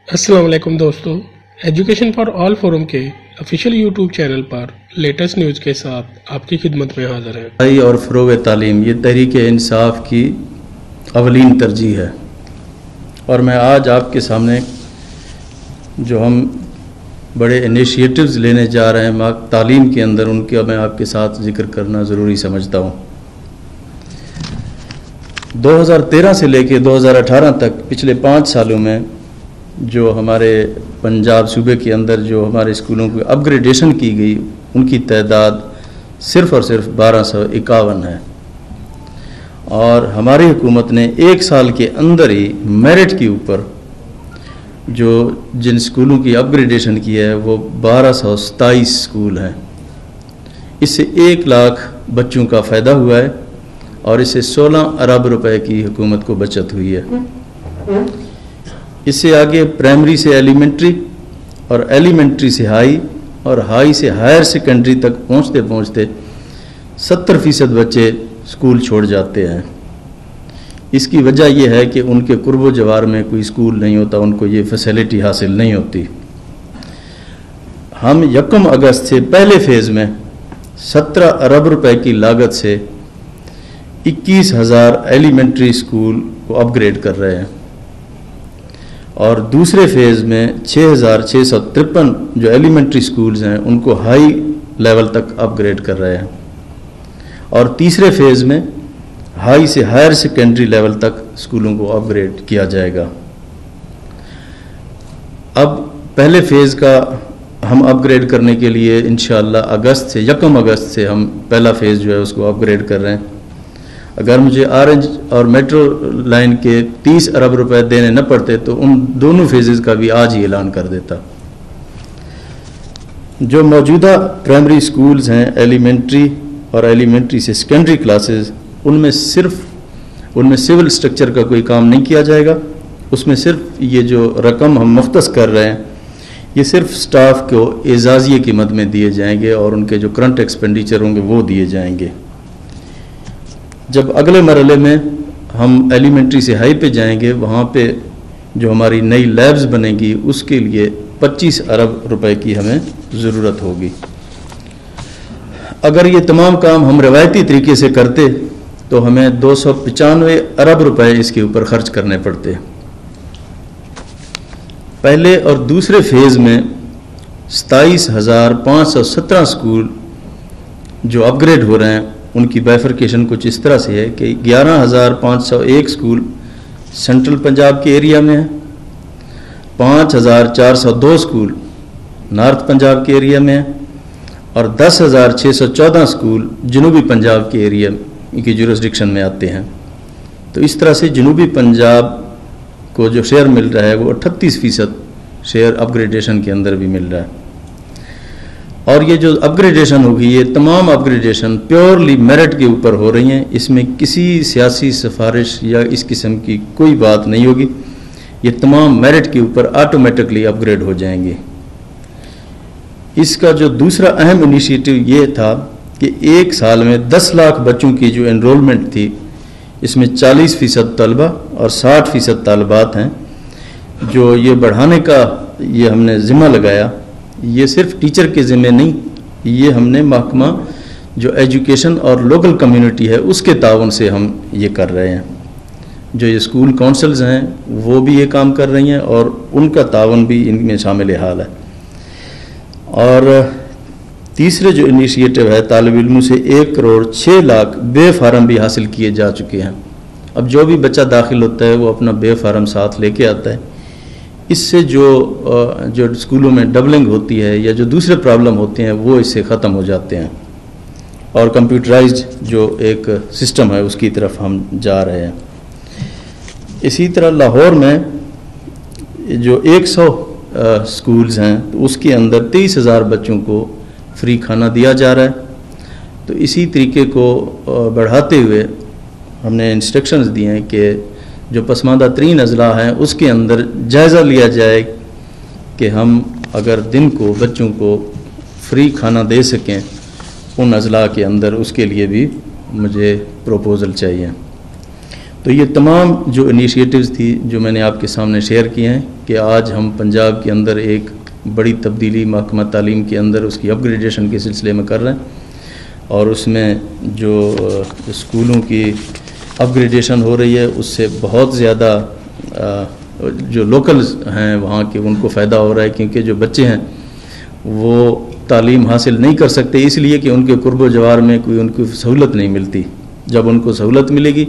السلام علیکم دوستو، ایجوکیشن فار آل فورم کے آفیشیل یوٹیوب چینل پر لیٹسٹ نیوز کے ساتھ آپ کی خدمت میں حاضر ہیں۔ اور فروغ تعلیم یہ تحریک انصاف کی اولین ترجیح ہے، اور میں آج آپ کے سامنے جو ہم بڑے انیشیٹوز لینے جا رہے ہیں تعلیم کے اندر، ان کا میں آپ کے ساتھ ذکر کرنا ضروری سمجھتا ہوں۔ 2013 سے لے کے 2018 تک پچھلے 5 سالوں میں جو ہمارے پنجاب صوبے کے اندر جو ہمارے اسکولوں کی اپ گریڈیشن کی گئی، ان کی تعداد صرف اور صرف 1251 ہے، اور ہماری حکومت نے 1 سال کے اندر ہی میرٹ کے اوپر جو جن اسکولوں کی اپ گریڈیشن کی ہے وہ 1227 اسکول ہیں۔ اس سے 1 لاکھ بچوں کا فائدہ ہوا ہے، اور اس سے 16 ارب روپے کی حکومت کو بچت ہوئی ہے۔ اس سے آگے پرائمری سے ایلیمنٹری، اور ایلیمنٹری سے ہائی، اور ہائی سے ہائر سیکنڈری تک پہنچتے پہنچتے 70% بچے اسکول چھوڑ جاتے ہیں۔ اس کی وجہ یہ ہے کہ ان کے قرب و جوار میں کوئی اسکول نہیں ہوتا، ان کو یہ فیسلٹی حاصل نہیں ہوتی۔ ہم 1 اگست سے پہلے فیز میں 17 ارب روپے کی لاگت سے 21,000 ایلیمنٹری اسکول کو اپ گریڈ کر رہے ہیں، اور دوسرے فیز میں 6,653 جو ایلیمنٹری اسکولز ہیں ان کو ہائی لیول تک اپ گریڈ کر رہے ہیں، اور تیسرے فیز میں ہائی سے ہائر سیکنڈری لیول تک اسکولوں کو اپ گریڈ کیا جائے گا۔ اب پہلے فیز کا ہم اپ گریڈ کرنے کے لیے انشاءاللہ 1 اگست سے ہم پہلا فیز جو ہے اس کو اپ گریڈ کر رہے ہیں۔ اگر مجھے آرنج اور میٹرو لائن کے 30 ارب روپے دینے نہ پڑتے تو ان دونوں فیزز کا بھی آج ہی اعلان کر دیتا۔ جو موجودہ پرائمری اسکولز ہیں، ایلیمنٹری اور ایلیمنٹری سے سیکنڈری کلاسز، ان میں سول سٹرکچر کا کوئی کام نہیں کیا جائے گا۔ اس میں صرف یہ جو رقم ہم مختص کر رہے ہیں یہ صرف سٹاف کو اعزازیے کی مد میں دیے جائیں گے، اور ان کے جو کرنٹ ایکسپینڈیچر ہوں گے وہ دیے جائیں گے۔ جب اگلے مرحلے میں ہم ایلیمنٹری سے ہائی پہ جائیں گے، وہاں پہ جو ہماری نئی لیبز بنے گی اس کے لیے 25 ارب روپے کی ہمیں ضرورت ہوگی۔ اگر یہ تمام کام ہم روایتی طریقے سے کرتے تو ہمیں 295 ارب روپے اس کے اوپر خرچ کرنے پڑتے۔ پہلے اور دوسرے فیز میں 27,517 اسکول جو اپ گریڈ ہو رہے ہیں ان کی بائفرکیشن کچھ اس طرح سے ہے کہ 11,501 اسکول سینٹرل پنجاب کے ایریا میں ہیں، 5,402 اسکول نارتھ پنجاب کے ایریا میں ہیں، اور 10,614 اسکول جنوبی پنجاب کے ایریا کی جورسڈکشن میں آتے ہیں۔ تو اس طرح سے جنوبی پنجاب کو جو شیئر مل رہا ہے وہ 38% شیئر اپ گریڈیشن کے اندر بھی مل رہا ہے۔ اور یہ جو اپ گریڈیشن ہوگی، یہ تمام اپ گریڈیشن پیورلی میرٹ کے اوپر ہو رہی ہیں، اس میں کسی سیاسی سفارش یا اس قسم کی کوئی بات نہیں ہوگی، یہ تمام میرٹ کے اوپر آٹومیٹکلی اپ گریڈ ہو جائیں گے۔ اس کا جو دوسرا اہم انیشیٹو یہ تھا کہ 1 سال میں 10 لاکھ بچوں کی جو انرولمنٹ تھی، اس میں 40% طلبہ اور 60% طالبات ہیں، جو یہ بڑھانے کا یہ ہم نے ذمہ لگایا۔ یہ صرف ٹیچر کے ذمہ نہیں، یہ ہم نے محکمہ جو ایجوکیشن اور لوکل کمیونٹی ہے اس کے تعاون سے ہم یہ کر رہے ہیں۔ جو یہ اسکول کونسلز ہیں وہ بھی یہ کام کر رہی ہیں، اور ان کا تعاون بھی ان میں شامل حال ہے۔ اور تیسرے جو انیشیٹو ہے، طالب علموں سے 1,06,00,000 بے فارم بھی حاصل کیے جا چکے ہیں۔ اب جو بھی بچہ داخل ہوتا ہے وہ اپنا بے فارم ساتھ لے کے آتا ہے۔ اس سے جو اسکولوں میں ڈبلنگ ہوتی ہے یا جو دوسرے پرابلم ہوتے ہیں وہ اس سے ختم ہو جاتے ہیں، اور کمپیوٹرائزڈ جو ایک سسٹم ہے اس کی طرف ہم جا رہے ہیں۔ اسی طرح لاہور میں جو 100 اسکولز ہیں تو اس کے اندر 23,000 بچوں کو فری کھانا دیا جا رہا ہے۔ تو اسی طریقے کو بڑھاتے ہوئے ہم نے انسٹرکشنز دی ہیں کہ جو پسماندہ ترین اضلاع ہیں اس کے اندر جائزہ لیا جائے کہ ہم اگر دن کو بچوں کو فری کھانا دے سکیں ان اضلاع کے اندر، اس کے لیے بھی مجھے پروپوزل چاہیے۔ تو یہ تمام جو انیشیٹوز تھی جو میں نے آپ کے سامنے شیئر کیے ہیں کہ آج ہم پنجاب کے اندر ایک بڑی تبدیلی محکمہ تعلیم کے اندر اس کی اپ گریڈیشن کے سلسلے میں کر رہے ہیں، اور اس میں جو اسکولوں کی اپ گریڈیشن ہو رہی ہے اس سے بہت زیادہ جو لوکلز ہیں وہاں کے ان کو فائدہ ہو رہا ہے، کیونکہ جو بچے ہیں وہ تعلیم حاصل نہیں کر سکتے اس لیے کہ ان کے قرب و جوار میں کوئی ان کو سہولت نہیں ملتی۔ جب ان کو سہولت ملے گی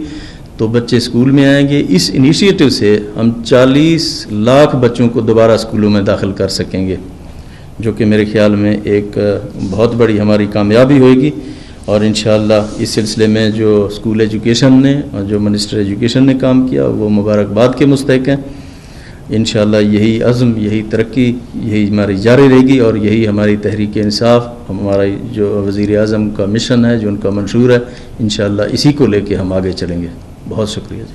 تو بچے اسکول میں آئیں گے۔ اس انیشیٹو سے ہم 40 لاکھ بچوں کو دوبارہ اسکولوں میں داخل کر سکیں گے، جو کہ میرے خیال میں ایک بہت بڑی ہماری کامیابی ہوئے گی، اور انشاءاللہ اس سلسلے میں جو اسکول ایجوکیشن نے اور جو منسٹر ایجوکیشن نے کام کیا وہ مبارکباد کے مستحق ہیں۔ انشاءاللہ یہی عزم، یہی ترقی، یہی ہماری جاری رہے گی، اور یہی ہماری تحریک انصاف، ہمارا جو وزیر اعظم کا مشن ہے، جو ان کا منشور ہے، انشاءاللہ اسی کو لے کے ہم آگے چلیں گے۔ بہت شکریہ جی۔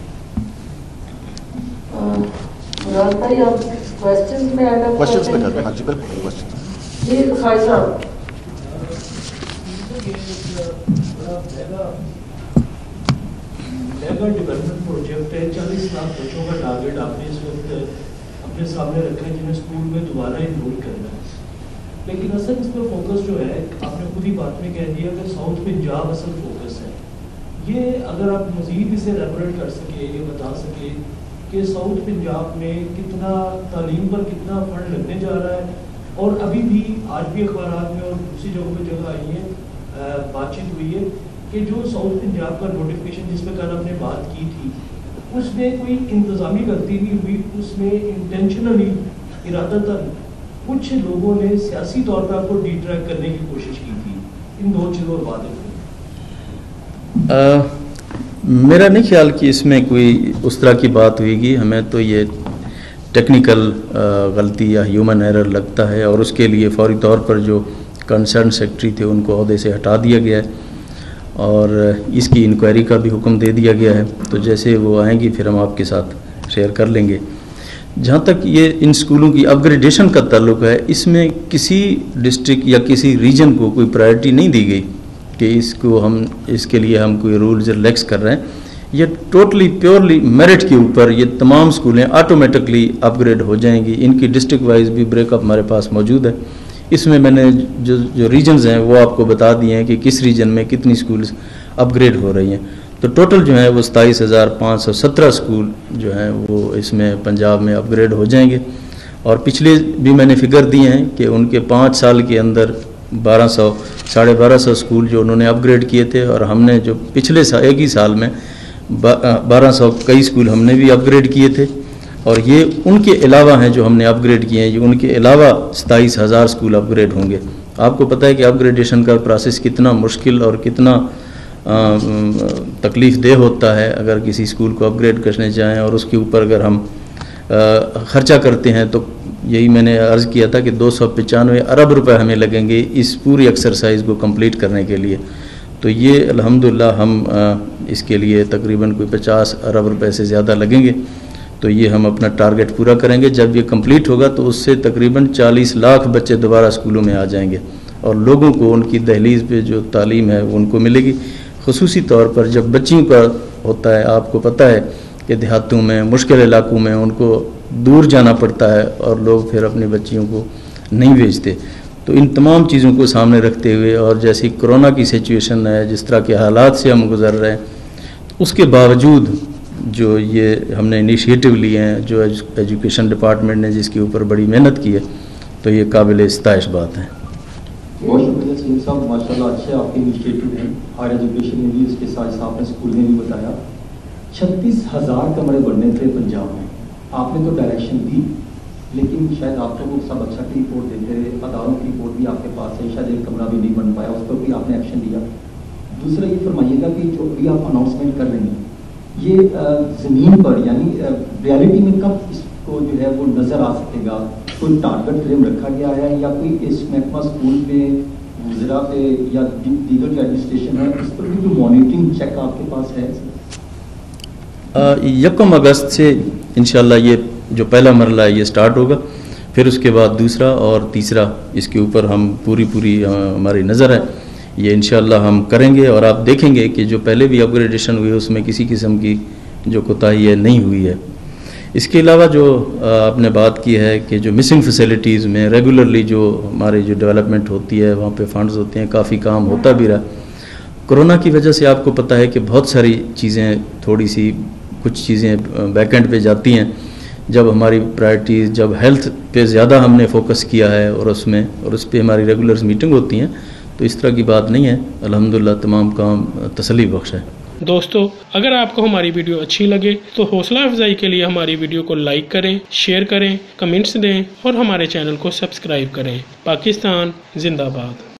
ڈیولپمنٹ پروجیکٹ ہے، 40 لاکھ بچوں کا ٹارگیٹ آپ نے اس وقت اپنے سامنے رکھا ہے جنہیں اسکول میں دوبارہ انرول کرنا ہے، لیکن اصل اس پہ فوکس جو ہے آپ نے خود ہی بات میں کہہ دیا کہ ساؤتھ پنجاب اصل فوکس ہے۔ یہ اگر آپ مزید اسے ایلیبوریٹ کر سکے، یہ بتا سکے کہ ساؤتھ پنجاب میں کتنا تعلیم پر کتنا فنڈ لگنے جا رہا ہے، اور ابھی بھی آج بھی اخبارات میں اور دوسری جگہوں پہ جگہ آئی ہے، بات چیت ہوئی ہے کہ جو ساؤتھ پنجاب کا نوٹیفکیشن جس پہ کل آپ نے بات کی تھی اس میں کوئی انتظامی غلطی نہیں ہوئی، اس میں انٹینشنلی ارادتاً کچھ لوگوں نے سیاسی طور پر آپ کو ڈی ٹریک کرنے کی کوشش کی تھی۔ ان دو چیزوں پر بات ہے۔ میرا نہیں خیال کہ اس میں کوئی اس طرح کی بات ہوئے گی، ہمیں تو یہ ٹیکنیکل غلطی یا ہیومن ایرر لگتا ہے، اور اس کے لیے فوری طور پر جو کنسرن سیکرٹری تھے ان کو عہدے سے ہٹا دیا گیا ہے، اور اس کی انکوائری کا بھی حکم دے دیا گیا ہے، تو جیسے وہ آئیں گی پھر ہم آپ کے ساتھ شیئر کر لیں گے۔ جہاں تک یہ ان اسکولوں کی اپ گریڈیشن کا تعلق ہے، اس میں کسی ڈسٹرکٹ یا کسی ریجن کو کوئی پرائرٹی نہیں دی گئی کہ اس کے لیے ہم کوئی رولز ریلیکس کر رہے ہیں۔ یہ ٹوٹلی پیورلی میرٹ کے اوپر یہ تمام اسکولیں آٹومیٹکلی اپ گریڈ ہو جائیں گی۔ ان کی ڈسٹرکٹ وائز بھی بریک اپ ہمارے پاس موجود ہے۔ اس میں نے جو ریجنز ہیں وہ آپ کو بتا دیے ہیں کہ کس ریجن میں کتنی اسکولز اپ گریڈ ہو رہی ہیں۔ تو ٹوٹل جو ہیں وہ 27,517 اسکول جو ہیں وہ اس میں پنجاب میں اپ گریڈ ہو جائیں گے، اور پچھلے بھی میں نے فگر دیے ہیں کہ ان کے 5 سال کے اندر 1200 اسکول جو انہوں نے اپ گریڈ کیے تھے، اور ہم نے جو پچھلے ایک ہی سال میں 1200 کئی اسکول ہم نے بھی اپ گریڈ کیے تھے، اور یہ ان کے علاوہ ہیں جو ہم نے اپ گریڈ کیے ہیں، یہ ان کے علاوہ 27,000 اسکول اپ گریڈ ہوں گے۔ آپ کو پتہ ہے کہ اپ گریڈیشن کا پروسیس کتنا مشکل اور کتنا تکلیف دہ ہوتا ہے۔ اگر کسی اسکول کو اپ گریڈ کرنے جائیں اور اس کے اوپر اگر ہم خرچہ کرتے ہیں تو یہی میں نے عرض کیا تھا کہ 295 ارب روپے ہمیں لگیں گے اس پوری ایکسرسائز کو کمپلیٹ کرنے کے لیے۔ تو یہ الحمدللہ ہم اس کے لیے تقریباً کوئی 50 ارب روپے سے زیادہ لگیں گے، تو یہ ہم اپنا ٹارگٹ پورا کریں گے۔ جب یہ کمپلیٹ ہوگا تو اس سے تقریباً 40 لاکھ بچے دوبارہ اسکولوں میں آ جائیں گے، اور لوگوں کو ان کی دہلیز پہ جو تعلیم ہے وہ ان کو ملے گی۔ خصوصی طور پر جب بچیوں کا ہوتا ہے، آپ کو پتہ ہے کہ دیہاتوں میں مشکل علاقوں میں ان کو دور جانا پڑتا ہے اور لوگ پھر اپنی بچیوں کو نہیں بھیجتے۔ تو ان تمام چیزوں کو سامنے رکھتے ہوئے، اور جیسی کرونا کی سچویشن ہے، جس طرح کے حالات سے ہم گزر رہے ہیں، اس کے باوجود جو یہ ہم نے انیشیٹو لیے ہیں، جو ایجوکیشن ڈپارٹمنٹ نے جس کے اوپر بڑی محنت کی ہے، تو یہ قابل ستائش بات ہے۔ بہت شکریہ سلیم صاحب، ماشاء اللہ اچھے آپ کے انیشیٹو ہیں، ہائر ایجوکیشن میں بھی، اس کے ساتھ ساتھ نے اسکول میں بھی بتایا۔ 36,000 کمرے بننے تھے پنجاب میں، آپ نے تو ڈائریکشن دی، لیکن شاید آپ لوگ سب اچھا کی رپورٹ دیتے رہے، اداروں کی رپورٹ بھی آپ کے پاس ہے، شاید ایک کمرہ بھی نہیں بن پایا، اس پر بھی آپ نے ایکشن لیا۔ دوسرا یہ فرمائیے گا کہ جو ابھی آپ اناؤنسمنٹ کر رہے ہیں، یہ زمین پر یعنی ریالٹی میں کب اس کو جو ہے وہ نظر آ سکے گا؟ کوئی ٹارگٹ فریم رکھا گیا ہے، یا کوئی اس محکمہ اسکول پہ، وزراء پہ، یا دیگر جو ایڈمنسٹریشن ہے اس پر بھی جو مانیٹرنگ چیک آپ کے پاس ہے؟ 1 اگست سے انشاءاللہ یہ جو پہلا مرحلہ ہے یہ سٹارٹ ہوگا، پھر اس کے بعد دوسرا اور تیسرا، اس کے اوپر ہم پوری ہماری نظر ہے، یہ انشاءاللہ ہم کریں گے، اور آپ دیکھیں گے کہ جو پہلے بھی اپ گریڈیشن ہوئی اس میں کسی قسم کی جو کوتاہی ہے نہیں ہوئی ہے. اس کے علاوہ جو آپ نے بات کی ہے کہ جو مسنگ فیسلٹیز میں ریگولرلی جو ہماری جو ڈیولپمنٹ ہوتی ہے وہاں پہ فنڈز ہوتے ہیں, کافی کام ہوتا بھی رہا. کرونا کی وجہ سے آپ کو پتہ ہے کہ بہت ساری چیزیں تھوڑی سی کچھ چیزیں بیک اینڈ پہ جاتی ہیں. جب ہماری پرائرٹیز جب ہیلتھ پہ زیادہ ہم نے فوکس کیا ہے اور اس پہ ہماری ریگولر میٹنگ ہوتی ہیں, تو اس طرح کی بات نہیں ہے. الحمدللہ تمام کام تسلی بخش ہے. دوستو, اگر آپ کو ہماری ویڈیو اچھی لگے تو حوصلہ افزائی کے لیے ہماری ویڈیو کو لائک کریں, شیئر کریں, کمنٹس دیں اور ہمارے چینل کو سبسکرائب کریں. پاکستان زندہ باد.